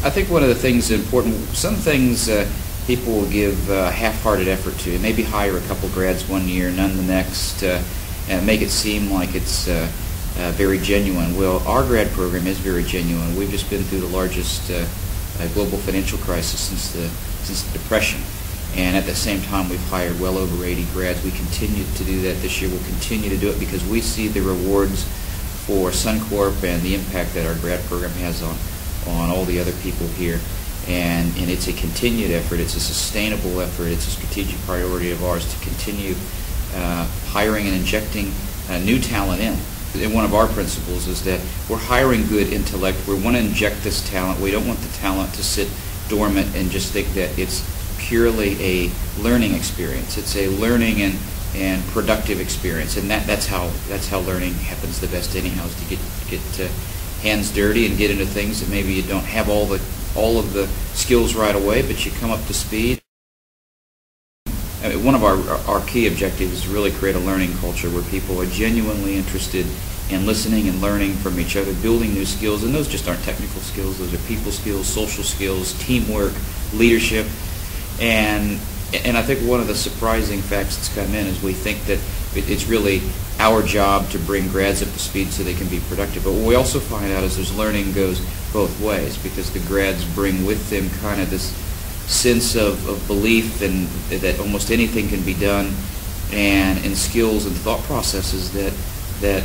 I think one of the things important, some things people will give half-hearted effort to. Maybe hire a couple grads one year, none the next, and make it seem like it's very genuine. Well, our grad program is very genuine. We've just been through the largest global financial crisis since the Depression. And at the same time, we've hired well over 80 grads. We continue to do that this year. We'll continue to do it because we see the rewards for Suncorp and the impact that our grad program has on all the other people here. And it's a continued effort. It's a sustainable effort. It's a strategic priority of ours to continue hiring and injecting new talent in. And one of our principles is that we're hiring good intellect. We want to inject this talent. We don't want the talent to sit dormant and just think that it's purely a learning experience. It's a learning and productive experience, and that's how learning happens the best anyhow, is to get hands dirty and get into things that maybe you don't have all of the skills right away, but you come up to speed. I mean, one of our key objectives is to really create a learning culture where people are genuinely interested in listening and learning from each other, building new skills, and those just aren't technical skills. Those are people skills, social skills, teamwork, leadership. And I think one of the surprising facts that's come in is we think that it's really our job to bring grads up to speed so they can be productive. But what we also find out is there's learning goes both ways, because the grads bring with them kind of this sense of belief and that almost anything can be done, and skills and thought processes that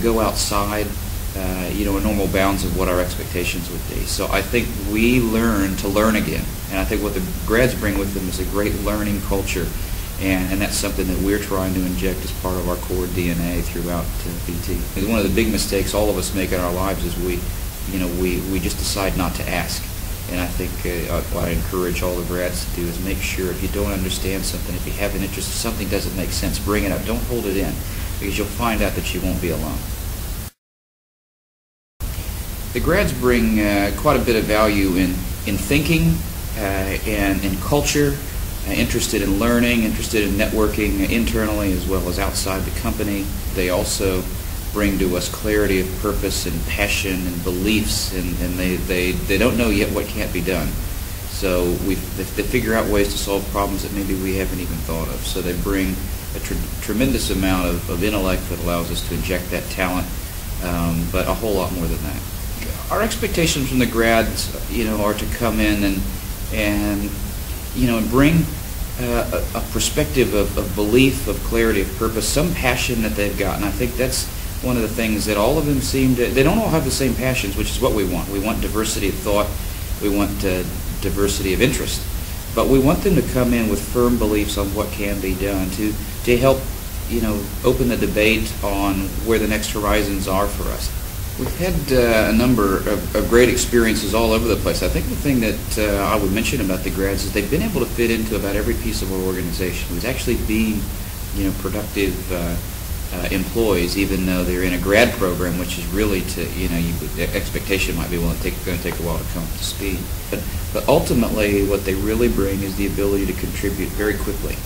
go outside normal bounds of what our expectations would be. So I think we learn to learn again, and I think what the grads bring with them is a great learning culture, and that's something that we're trying to inject as part of our core DNA throughout BT. One of the big mistakes all of us make in our lives is we just decide not to ask. And I think what I encourage all the grads to do is make sure, if you don't understand something, if you have an interest, if something doesn't make sense, bring it up. Don't hold it in, because you'll find out that you won't be alone. The grads bring quite a bit of value in thinking and in culture, interested in learning, interested in networking internally as well as outside the company. They also bring to us clarity of purpose and passion and beliefs, and they don't know yet what can't be done. So they figure out ways to solve problems that maybe we haven't even thought of. So they bring a tremendous amount of intellect that allows us to inject that talent, but a whole lot more than that. Our expectations from the grads, are to come in and bring a perspective of belief, of clarity of purpose, some passion that they've got. And I think that's one of the things that all of them they don't all have the same passions, which is what we want. We want diversity of thought, we want diversity of interest, but we want them to come in with firm beliefs on what can be done to help, open the debate on where the next horizons are for us. We've had a number of great experiences all over the place. I think the thing that I would mention about the grads is they've been able to fit into about every piece of our organization. It's actually being, productive employees, even though they're in a grad program, which is really the expectation might be, well, it's going to take a while to come up to speed. But ultimately, what they really bring is the ability to contribute very quickly.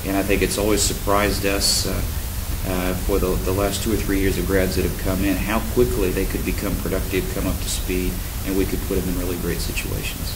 And I think it's always surprised us for the last 2 or 3 years of grads that have come in, how quickly they could become productive, come up to speed, and we could put them in really great situations.